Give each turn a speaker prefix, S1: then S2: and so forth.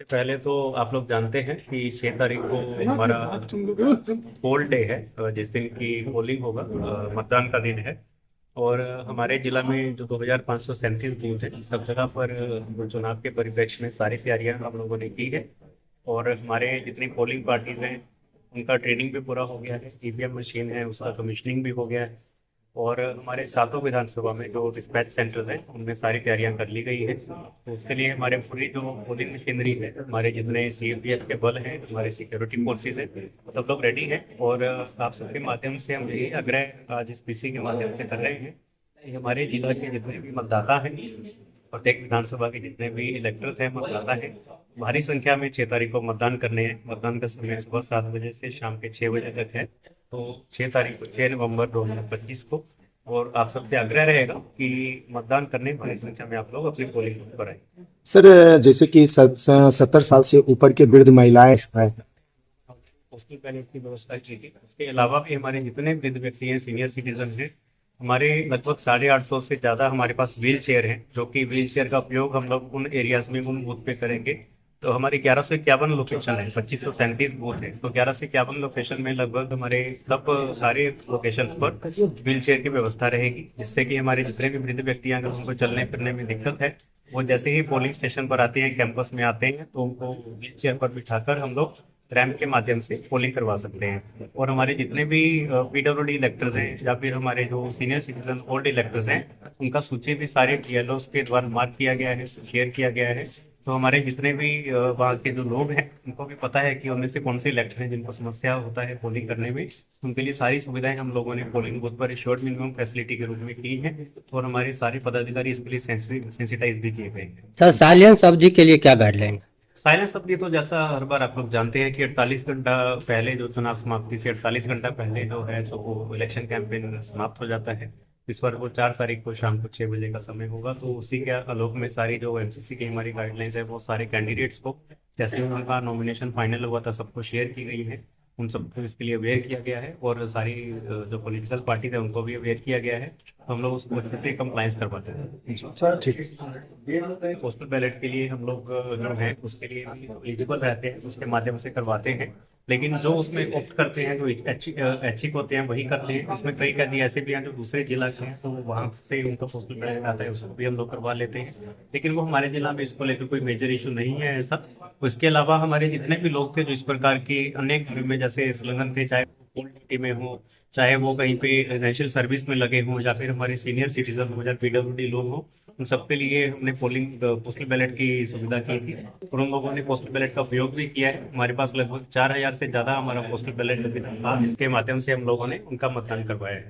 S1: पहले तो आप लोग जानते हैं कि 6 तारीख को हमारा पोल डे है, जिस दिन की पोलिंग होगा, मतदान का दिन है। और हमारे जिला में जो 2537 बूथ है, सब जगह पर चुनाव के परिप्रेक्ष्य में सारी तैयारियां हम लोगों ने की है। और हमारे जितनी पोलिंग पार्टीज हैं उनका ट्रेनिंग भी पूरा हो गया है, ईवीएम मशीन है उसका कमीशनिंग भी हो गया है। और हमारे सातों विधानसभा में जो डिस्पैच सेंटर हैं उनमें सारी तैयारियां कर ली गई है। तो उसके लिए हमारे पूरी जो पोलिंग मशीनरी है, हमारे जितने सीआरपीएफ के बल हैं, हमारे सिक्योरिटी फोर्सेज हैं, सब लोग रेडी हैं। और आप सबके माध्यम से हम यही आग्रह आज इस पीसी के माध्यम से कर रहे हैं कि हमारे जिला के जितने भी मतदाता हैं, प्रत्येक विधानसभा के जितने भी इलेक्टर्स हैं, मतदाता हैं, भारी संख्या में 6 तारीख को मतदान करने हैं। मतदान का समय सुबह 7 बजे से शाम के 6 बजे तक है। तो 6 तारीख को, 6 नवंबर 2025 को। और आप सबसे आग्रह रहेगा कि मतदान करने भारी संख्या में आप लोग अपनी पोलिंग बूथ पर आए।
S2: सर, जैसे कि 70 साल से ऊपर के वृद्ध महिलाएं हैं।
S1: पोस्टल बैलेट की व्यवस्था की थी। इसके अलावा भी हमारे जितने वृद्ध व्यक्ति हैं, सीनियर सिटीजन हैं, हमारे लगभग 850 से ज़्यादा हमारे पास व्हील चेयर हैं, जो कि व्हील चेयर का उपयोग हम लोग उन एरियाज में, उन बूथ पे करेंगे। तो हमारी 1151 लोकेशन है, 2537 बूथ है। तो 1151 लोकेशन में लगभग हमारे सब सारे लोकेशंस पर व्हील चेयर की व्यवस्था रहेगी, जिससे कि हमारे जितने भी वृद्ध व्यक्ति हैं, अगर उनको चलने फिरने में दिक्कत है, वो जैसे ही पोलिंग स्टेशन पर आते हैं, कैंपस में आते हैं, तो उनको व्हील चेयर पर बिठाकर हम लोग रैंप के माध्यम से पोलिंग करवा सकते हैं। और हमारे जितने भी पीडब्ल्यूडी इलेक्टर्स हैं या फिर हमारे जो सीनियर सिटीजन ओल्ड इलेक्टर्स हैं, उनका सूची भी सारे बीएलओस के द्वारा मार्क किया गया है, शेयर किया गया है। तो हमारे जितने भी वहाँ के जो लोग हैं, उनको भी पता है कि उनमें से कौन से इलेक्टर हैं जिनको समस्या होता है पोलिंग करने में। उनके लिए सारी सुविधाएं हम लोगों ने पोलिंग बूथ पर श्योर्ड मिनिमम फैसिलिटी के रूप में की है। और हमारे सारे पदाधिकारी इसके लिए सेंसिटाइज भी किए गए हैं।
S3: सर, साइलेंस अवधि के लिए क्या गाइडलाइन?
S1: साइलेंस अवधि तो जैसा हर बार आप लोग जानते हैं कि 48 घंटा पहले, जो चुनाव समाप्ति से 48 घंटा पहले जो है, तो वो इलेक्शन कैंपेन समाप्त हो जाता है। इस बार वो 4 तारीख को शाम को 6 बजे का समय होगा। तो उसी के आलोक में सारी जो एमसीसी की हमारी गाइडलाइंस है, वो सारे कैंडिडेट्स को जैसे उनका नॉमिनेशन फाइनल हुआ था, सबको शेयर की गई है। उन सबको इसके लिए अवेयर किया गया है। और सारी जो पॉलिटिकल पार्टी है उनको भी अवेयर किया गया है। तो हम लोग उसको अच्छे से कंप्लाइंस करवाते हैं।
S2: ठीक है।
S1: पोस्टल बैलेट के लिए हम लोग जो है उसके लिए एलिजिबल रहते हैं, उसके माध्यम से करवाते हैं। लेकिन जो उसमें ऑप्ट करते हैं, जो ऐच्छिक होते हैं, वही करते हैं। इसमें कई कैदी ऐसे भी हैं जो दूसरे जिला के हैं, तो वहाँ से उनका पोस्टल बैलेट आता है, उसको भी हम लोग करवा लेते हैं। लेकिन वो हमारे जिला में इसको लेकर कोई मेजर इशू नहीं है ऐसा। उसके अलावा हमारे जितने भी लोग थे जो इस प्रकार की अनेक में जैसे संलग्न थे, चाहे वो ड्यूटी में हो, चाहे वो कहीं पे रेजिडेंशियल सर्विस में लगे हों, या फिर हमारे सीनियर सिटीजन हो या पीडब्ल्यूडी लोग हों, उन सबके लिए हमने पोस्टल बैलेट की सुविधा की थी। और उन लोगों ने पोस्टल बैलेट का उपयोग भी किया है। हमारे पास लगभग 4000 से ज़्यादा हमारा पोस्टल बैलेट था, जिसके माध्यम से हम लोगों ने उनका मतदान करवाया है।